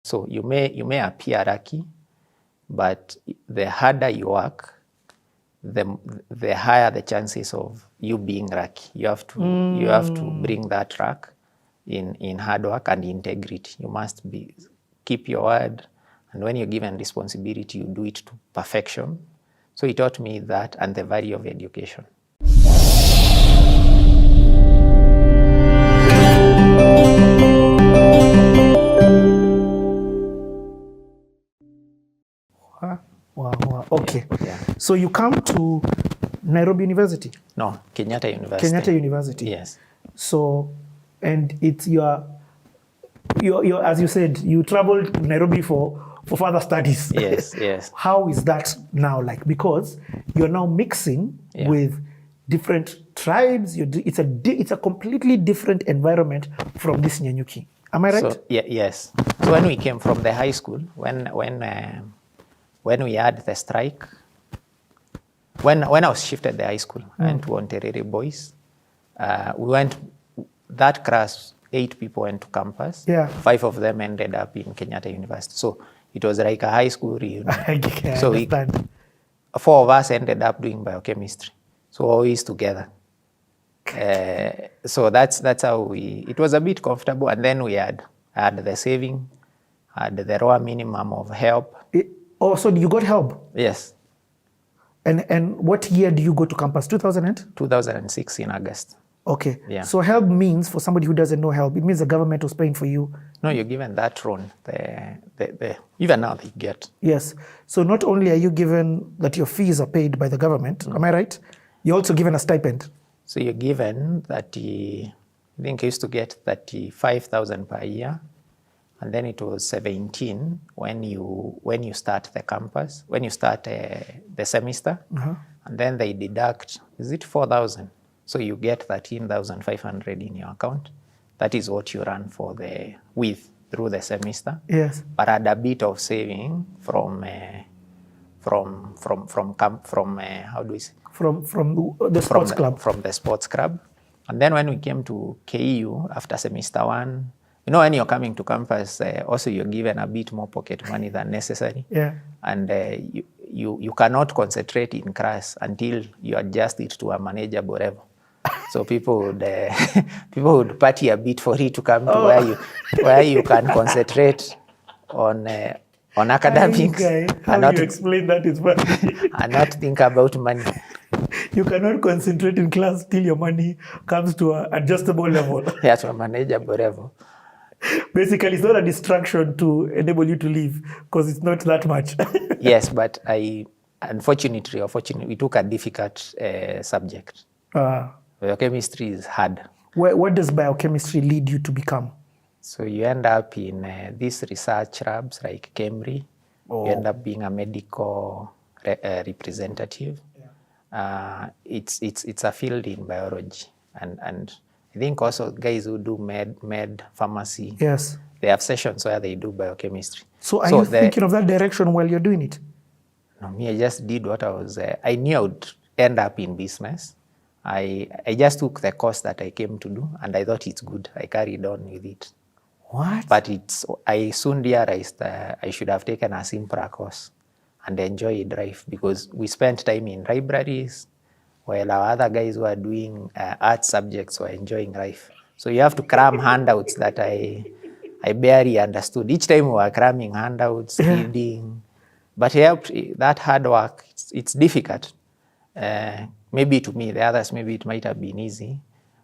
So you may appear lucky, but the harder you work, the higher the chances of you being lucky. You have to bring that luck in hard work and integrity. You must keep your word, and when you're given responsibility, you do it to perfection. So he taught me that and the value of education. Wow. Okay. Yeah. So you come to Nairobi University? No, Kenyatta University. Kenyatta University. Yes. So, and it's your as you said, you traveled to Nairobi for further studies. Yes. How is that now like? Because you're now mixing with different tribes. It's a completely different environment from this Nyanyuki. Am I right? So, yes. So when we came from the high school, when we had the strike, when I was shifted the high school, I went to Onterere Boys. We went, that class, 8 people went to campus. Yeah. 5 of them ended up in Kenyatta University. So it was like a high school reunion. So 4 of us ended up doing biochemistry. So always together. So that's how it was a bit comfortable. And then we had the saving, had the raw minimum of help. So you got help? Yes. And what year do you go to campus? 2006 in August. Okay. Yeah. So help means, for somebody who doesn't know help, it means the government was paying for you. No, you're given that loan. Even now they get. Yes. So not only are you given that your fees are paid by the government, am I right? You're also given a stipend. So you're given I think I used to get 35,000 per year. And then it was 17 when you start the campus, when you start the semester. And then they deduct, is it 4,000? So you get 13,500 in your account. That is what you run through the semester. Yes. But add a bit of saving from how do we say? From the sports club. From the sports club. And then when we came to KU after semester 1, you know, when you're coming to campus, also you're given a bit more pocket money than necessary. Yeah. And you cannot concentrate in class until you adjust it to a manageable level. So people would party a bit for it to come to where you can concentrate on academics. How you explain that is funny. And not think about money. You cannot concentrate in class till your money comes to an adjustable level. Yeah, to a manageable level. Basically, it's not a distraction to enable you to leave because it's not that much. Yes, but unfortunately, we took a difficult subject. Biochemistry is hard. What does biochemistry lead you to become? So you end up in these research labs like Cambridge. You end up being a medical representative. Yeah. It's a field in biology, and I think also guys who do med pharmacy. Yes. They have sessions where they do biochemistry. So are you thinking of that direction while you're doing it? No, me, I just did what I was. I knew I would end up in business. I just took the course that I came to do, and I thought it's good. I carried on with it. What? But I soon realized I should have taken a simpler course and enjoyed life, because we spent time in libraries while our other guys who are doing art subjects were enjoying life. So you have to cram handouts that I barely understood. Each time we were cramming handouts, reading. But that hard work, it's difficult. Maybe to me, the others, maybe it might have been easy,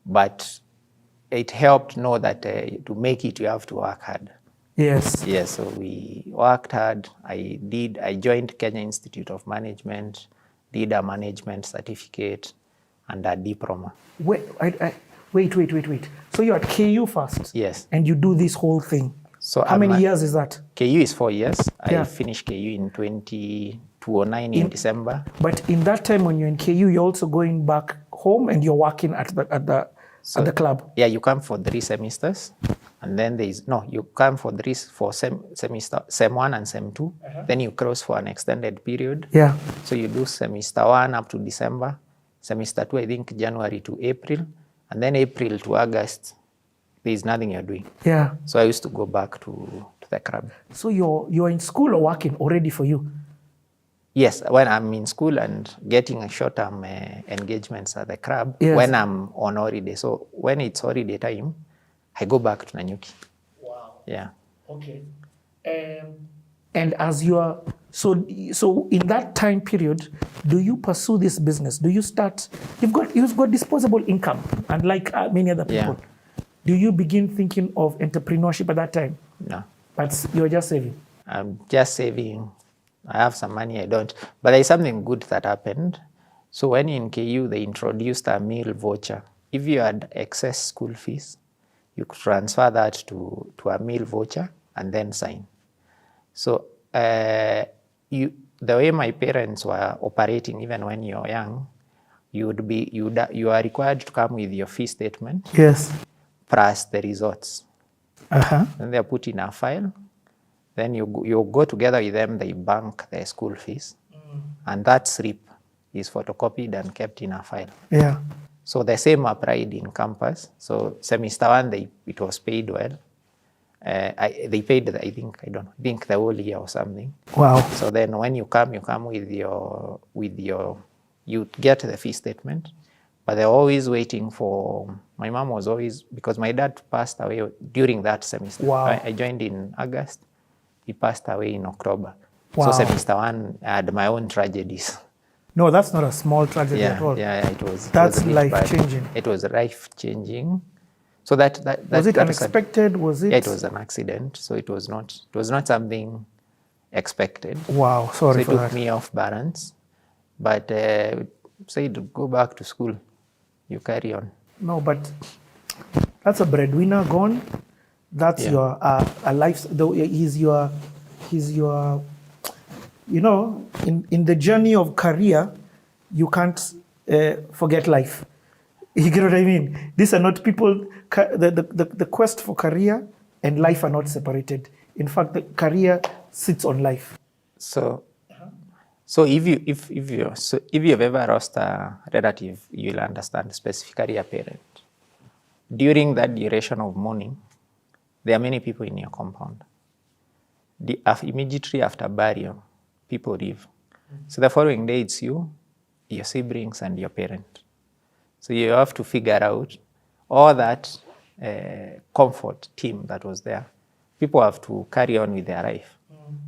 but it helped know that to make it, you have to work hard. Yes. Yes, so we worked hard. I joined Kenya Institute of Management, did a management certificate and a diploma. Wait. So you're at KU first? Yes. And you do this whole thing? So how many years is that? KU is 4 years. Yeah. I finished KU in 2009 in December. But in that time when you're in KU, you're also going back home and you're working at the club? Yeah, you come for 3 semesters. And then you come for semester, Sem 1 and Sem 2. Then you cross for an extended period. Yeah. So you do semester 1 up to December. Semester 2, I think January to April. And then April to August, there is nothing you're doing. Yeah. So I used to go back to the club. So you're in school or working already for you? Yes, when I'm in school and getting a short-term engagements at the club, yes. when I'm on holiday. So when it's holiday time, I go back to Nanyuki. Wow. Yeah. Okay. And as you are, so in that time period, do you pursue this business? Do you start, you've got disposable income, unlike many other people. Yeah. Do you begin thinking of entrepreneurship at that time? No. But you're just saving? I'm just saving. I have some money, I don't. But there's something good that happened. So when in KU, they introduced a meal voucher. If you had excess school fees, you could transfer that to a meal voucher and then sign. So the way my parents were operating, even when you're young, you are required to come with your fee statement. Yes. Plus the results. Uh-huh. Then they're put in a file. Then you go together with them, they bank their school fees. And that slip is photocopied and kept in a file. Yeah. So the same applied in campus. So semester 1, it was paid well. They paid, I think the whole year or something. Wow. So then when you come with your, you get the fee statement, but they're always waiting for, my mom was always, because my dad passed away during that semester. Wow. I joined in August. He passed away in October. Wow. So semester 1, I had my own tragedies. No, that's not a small tragedy at all. Yeah, it was. That's life-changing. It was life-changing. So that was it unexpected? Was it? Yeah, it was an accident. So it was not something expected. Wow, sorry for that. So it took me off balance. But said, go back to school. You carry on. No, but that's a breadwinner gone. That's your a life. He's your, you know, in the journey of career, you can't forget life. You get what I mean? These are not people. The quest for career and life are not separated. In fact, the career sits on life. So if you've ever lost a relative, you'll understand, specifically a parent. During that duration of mourning, there are many people in your compound. Immediately after burial, people leave. So the following day, it's you, your siblings, and your parent. So you have to figure out all that comfort team that was there. People have to carry on with their life.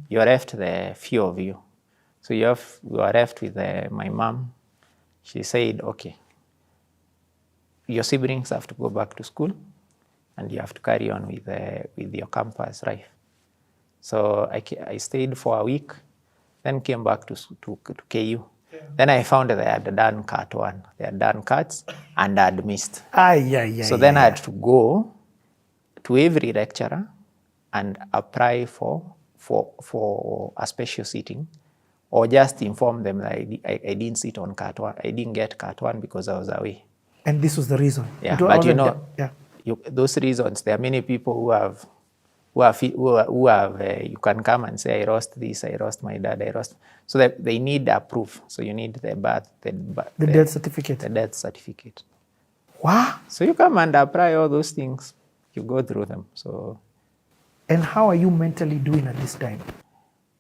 You're left the few of you. So you are left with my mom. She said, okay, your siblings have to go back to school, and you have to carry on with your campus life. So I stayed for a week, then came back to KU. Yeah. Then I found they had done cut 1. They had done cuts and had missed. So then I had to go to every lecturer and apply for a special seating, or just inform them that I didn't sit on cut 1. I didn't get cut 1 because I was away. And this was the reason. Yeah, but you know, those reasons, there are many people who have, you can come and say, I lost this, I lost my dad, I lost. So that they need a proof. So you need the death certificate. The death certificate. Wow. So you come and apply all those things. You go through them. So. And how are you mentally doing at this time?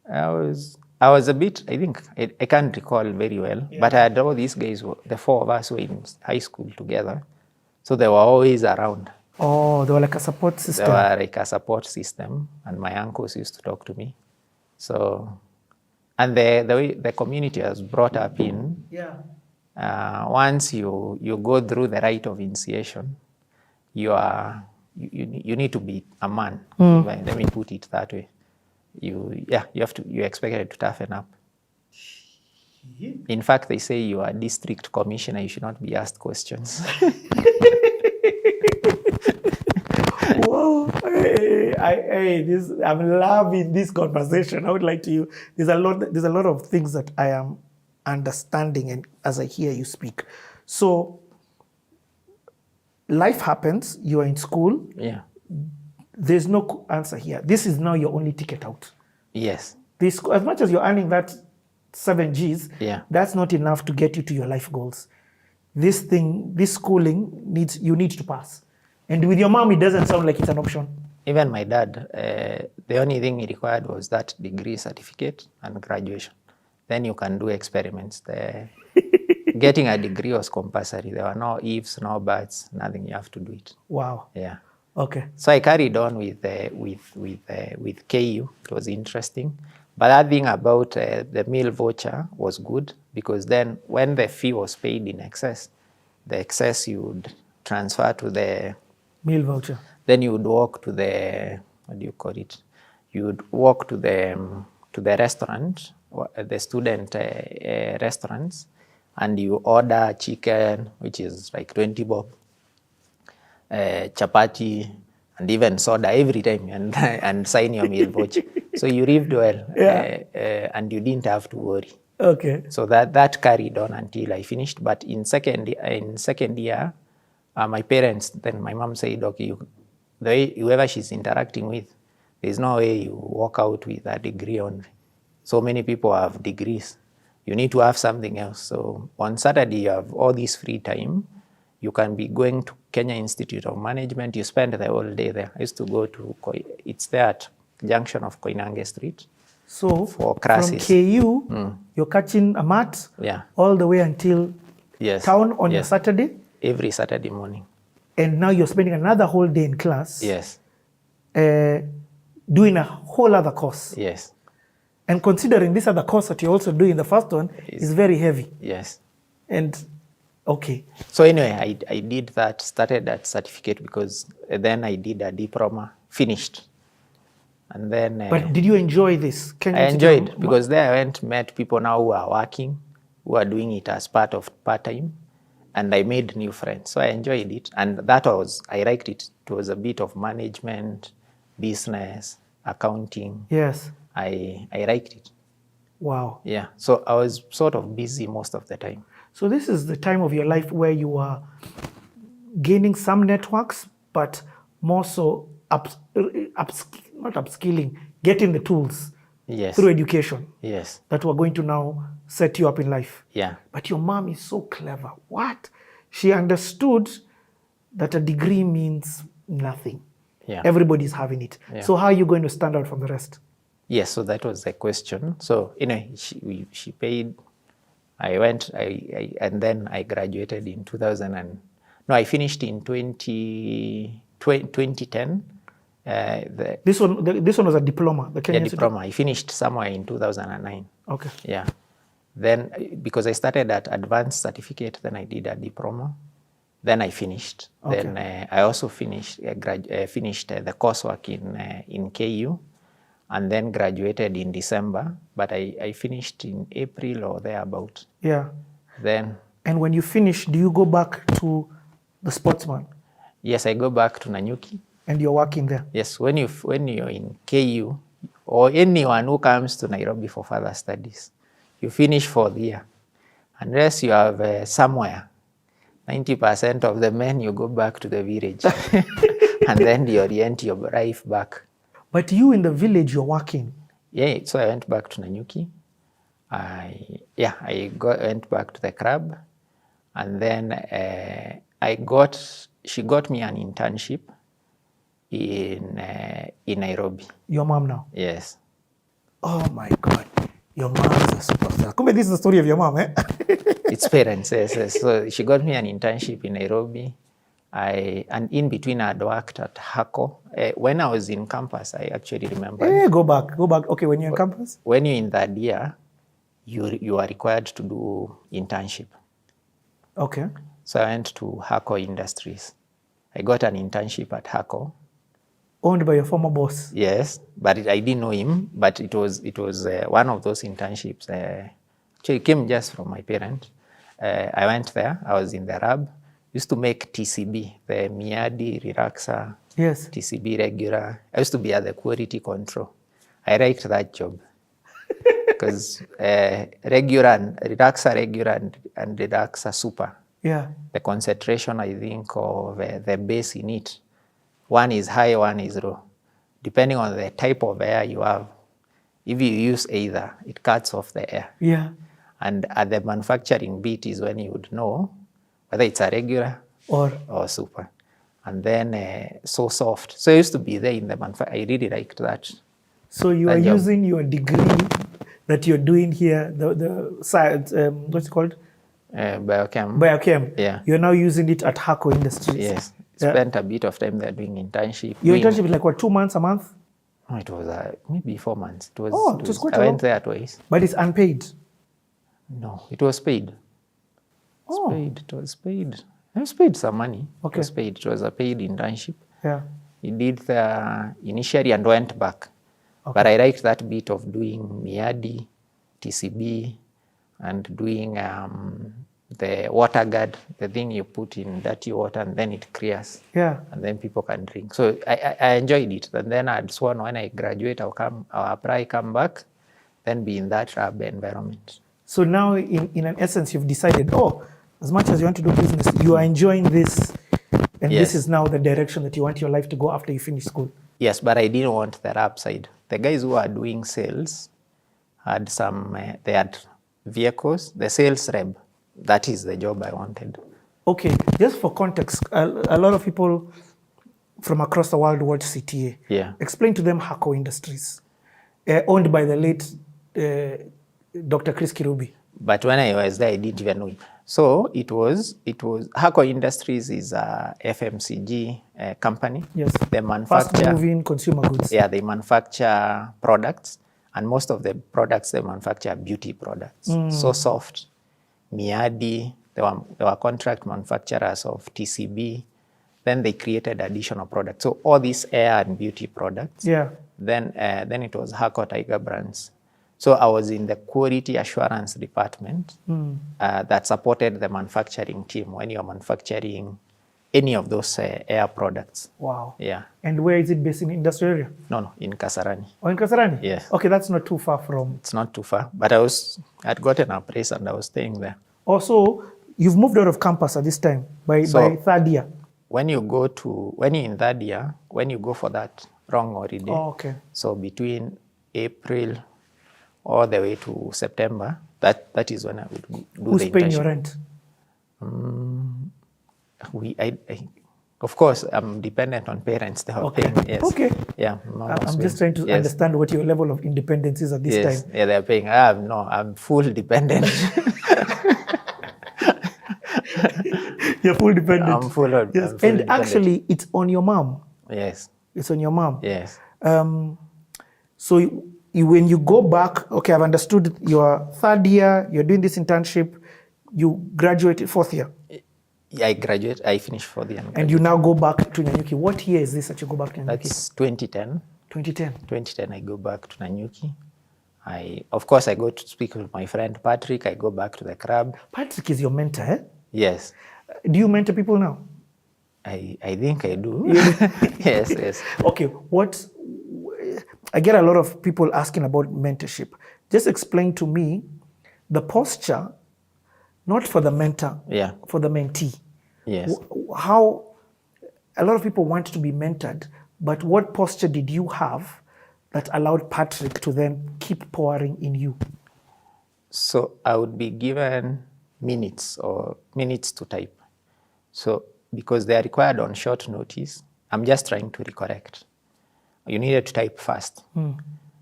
I was a bit, I think, I can't recall very well, but I had all these guys, the 4 of us were in high school together. So they were always around. Oh, they were like a support system. They were like a support system, and my uncles used to talk to me. So, and the way the community has brought up in, once you go through the rite of initiation, you need to be a man. Let me put it that way. You're expected to toughen up. In fact, they say you are a district commissioner, you should not be asked questions. Whoa, I'm loving this conversation. I would like to, there's a lot of things that I am understanding and as I hear you speak. So life happens, you are in school. Yeah. There's no answer here. This is now your only ticket out. Yes. As much as you're earning that 7 Gs, that's not enough to get you to your life goals. This schooling you need to pass. And with your mom, it doesn't sound like it's an option. Even my dad, the only thing he required was that degree certificate and graduation. Then you can do experiments. Getting a degree was compulsory. There were no ifs, no buts, nothing. You have to do it. Wow. Yeah. Okay. So I carried on with KU. It was interesting. But that thing about the meal voucher was good, because then when the fee was paid in excess, the excess you would transfer to the meal voucher. Then you would walk to the, what do you call it? You would walk to the restaurant, the student restaurants, and you order chicken, which is like 20 bob, chapati, and even soda every time, and sign your meal voucher. So you lived well, and you didn't have to worry. Okay. So that carried on until I finished. But in second year, my parents, then my mom said, okay, whoever she's interacting with, there's no way you walk out with a degree only. So many people have degrees. You need to have something else. So on Saturday, you have all this free time. You can be going to Kenya Institute of Management. You spend the whole day there. I used to go to, it's there at junction of Koinange Street. So for classes. From KU, you're catching a mat all the way until town on your Saturday? Every Saturday morning. And now you're spending another whole day in class. Yes. Doing a whole other course. Yes. And considering this other course that you're also doing, the first one is very heavy. Yes. And okay. So anyway, I did that, started that certificate, because then I did a diploma, finished. And then... but did you enjoy this? I enjoyed, because there I went, met people now who are working, who are doing it as part of part-time, and I made new friends. So I enjoyed it. And that was, I liked it. It was a bit of management, business, accounting. Yes. I liked it. Wow. Yeah. So I was sort of busy most of the time. So this is the time of your life where you are gaining some networks, but more so not upskilling, getting the tools through education. Yes. That were going to now set you up in life. Yeah. But your mom is so clever. What? She understood that a degree means nothing. Yeah. Everybody's having it. Yeah. So how are you going to stand out from the rest? Yes, so that was the question. So, she paid, I went, and then I graduated in 2000 I finished in 2010. This one was a diploma, the Kenyan diploma. I finished somewhere in 2009. Okay. Yeah. Then, because I started at advanced certificate, then I did a diploma. Then I finished. Okay. Then I also finished the coursework in KU, and then graduated in December. But I finished in April or thereabout. Yeah. Then. And when you finish, do you go back to the Sportsman? Yes, I go back to Nanyuki. And you're working there? Yes, when you're in KU, or anyone who comes to Nairobi for further studies, you finish for the year. Unless you have somewhere, 90% of the men, you go back to the village. And then you orient your life back. But you in the village, you're working? Yeah, so I went back to Nanyuki. Went back to the club. And then she got me an internship in Nairobi. Your mom now? Yes. Oh my God. Your mom is a superstar. This is the story of your mom, eh? It's parents, yes. So she got me an internship in Nairobi. And in between I had worked at HACO. When I was in campus, I actually remember. Go back. Okay, when you're in campus? When you're in that year, you are required to do internship. Okay. So I went to HACO Industries. I got an internship at HACO. Owned by your former boss? Yes, but I didn't know him. But it was one of those internships. Actually, it came just from my parents. I went there. I was in the lab. Used to make TCB, the Miadi, Relaxer, yes. TCB regular. I used to be at the quality control. I liked that job because Relaxer regular and Relaxer super. Yeah. The concentration, I think, of the base in it. One is high, one is low. Depending on the type of air you have, if you use either, it cuts off the air. Yeah. And at the manufacturing bit is when you would know whether it's a regular or super. and then so soft. So I used to be there in the manufacturing. I really liked that. So you are using your degree that you're doing here, the science, what's it called? Biochem. Biochem. Yeah. You're now using it at Hako Industries. Yes. Spent a bit of time there doing internship. Your internship is like what, 2 months, a month? No, it was maybe 4 months. It was quite I went there twice. But it's unpaid? No, it was paid. It was paid. I was paid some money. Okay. It was paid. It was a paid internship. Yeah. We did the initially and went back. Okay. But I liked that bit of doing Miadi, TCB, and doing the water guard, the thing you put in dirty water and then it clears. Yeah. And then people can drink. So I enjoyed it. And then I'd sworn when I graduate, I'll apply, come back, then be in that lab environment. So now, in an essence, you've decided, as much as you want to do business, you are enjoying this, and Yes. this is now the direction that you want your life to go after you finish school. Yes, but I didn't want the lab side. The guys who are doing sales had they had vehicles, the sales rep. That is the job I wanted. Okay, just for context, a lot of people from across the world watch CTA. Yeah. Explain to them Hako Industries, owned by the late Dr. Chris Kirubi. But when I was there, I didn't even know it. So it was Hako Industries is a FMCG company. Yes. They manufacture fast-moving consumer goods. Yeah, they manufacture products, and most of the products they manufacture are beauty products. So soft, Miadi. They were contract manufacturers of TCB. Then they created additional products. So all these air and beauty products. Yeah. Then it was Hako Tiger Brands. So I was in the quality assurance department that supported the manufacturing team when you're manufacturing any of those air products. Wow. Yeah. And where is it based, in industrial area? No, in Kasarani. Oh, in Kasarani? Yes. Okay, that's not too far from... It's not too far, but I'd gotten a place and I was staying there. Also, you've moved out of campus at this time by third year. When you're in third year, when you go for that long holiday, okay. So between April all the way to September, that is when I would do Who's the internship. paying your rent? Of course, I'm dependent on parents. They are paying. Yes. Okay. Yeah. I'm just trying to understand what your level of independence is at this time. Yeah, they're paying. No, I'm full dependent. You're full dependent. I'm full of. Yes. And actually, it's on your mom. Yes. It's on your mom. Yes. So when you go back, okay, I've understood your third year, you're doing this internship, you graduated fourth year. Yeah, I finished fourth year. And you now go back to Nanyuki. What year is this that you go back to Nanyuki? That's 2010. 2010. 2010, I go back to Nanyuki. Of course, I go to speak with my friend Patrick. I go back to the club. Patrick is your mentor, eh? Yes. Do you mentor people now? I think I do. Yes. Okay, I get a lot of people asking about mentorship. Just explain to me the posture, not for the mentor, for the mentee. Yes. How a lot of people want to be mentored, but what posture did you have that allowed Patrick to then keep pouring in you? So I would be given minutes to type. So because they are required on short notice, I'm just trying to recorrect. You needed to type fast.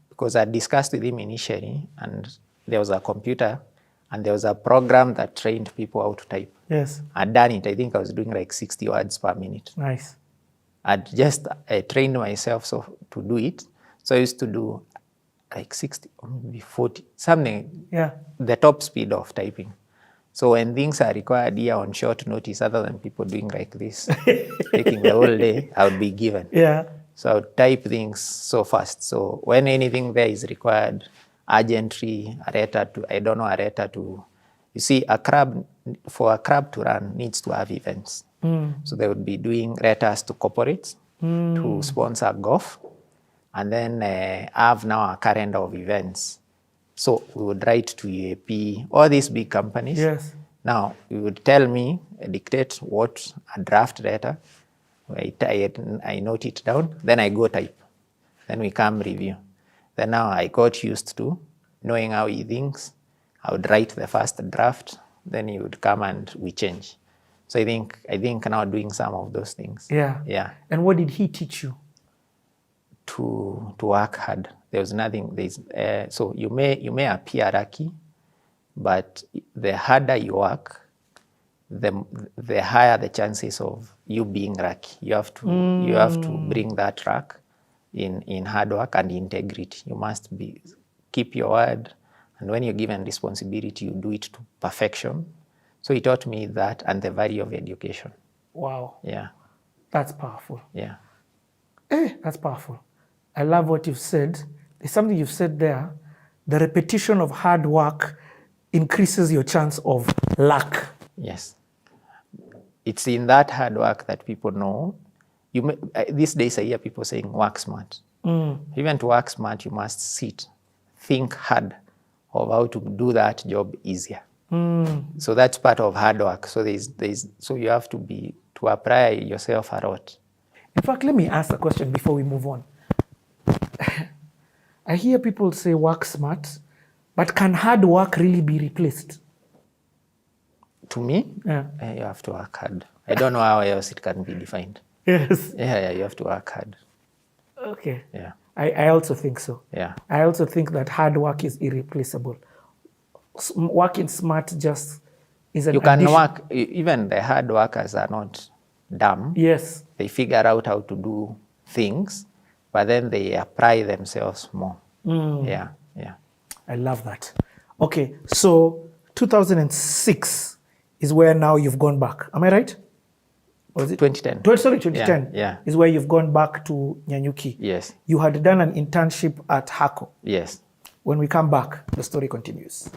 Because I discussed with him initially, and there was a computer and there was a program that trained people how to type. Yes. I'd done it. I think I was doing like 60 words per minute. Nice. I'd just trained myself to do it. So I used to do like 60 or maybe 40, something, the top speed of typing. So when things are required here on short notice, other than people doing like this, taking the whole day, I would be given. Yeah. So I would type things so fast. So when anything there is required, urgently, you see, for a club to run needs to have events. So they would be doing letters to corporates to sponsor golf. And then have now a calendar of events. So we would write to UAP, all these big companies. Yes. Now, you would tell me, dictate what a draft letter. I note it down, then I go type. Then we come review. Then now I got used to knowing how he thinks. I would write the first draft, then he would come and we change. So I think now doing some of those things. Yeah. Yeah. And what did he teach you? To work hard. There was nothing. So you may appear lucky, but the harder you work, the higher the chances of you being lucky. You have to bring that luck in hard work and integrity. You must keep your word, and when you're given responsibility, you do it to perfection. So he taught me that and the value of education. Wow. Yeah. That's powerful. Yeah. That's powerful. I love what you've said. There's something you've said there. The repetition of hard work increases your chance of luck. Yes. It's in that hard work that people know. These days I hear people saying work smart. Even to work smart, you must think hard of how to do that job easier. So that's part of hard work. So so you have to apply yourself a lot. In fact, let me ask a question before we move on. I hear people say work smart, but can hard work really be replaced? To me, Yeah. You have to work hard. I don't know how else it can be defined. Yes. Yeah, you have to work hard. Okay. Yeah. I also think so. Yeah. I also think that hard work is irreplaceable. Working smart just is an You can addition. work, even the hard workers are not dumb. Yes. They figure out how to do things, but then they apply themselves more. Yeah, yeah. I love that. Okay, so 2006 is where now you've gone back. Am I right? Or is it 2010. 2010 Yeah. is where you've gone back to Nyanyuki. Yes. You had done an internship at HACO. Yes. When we come back, the story continues.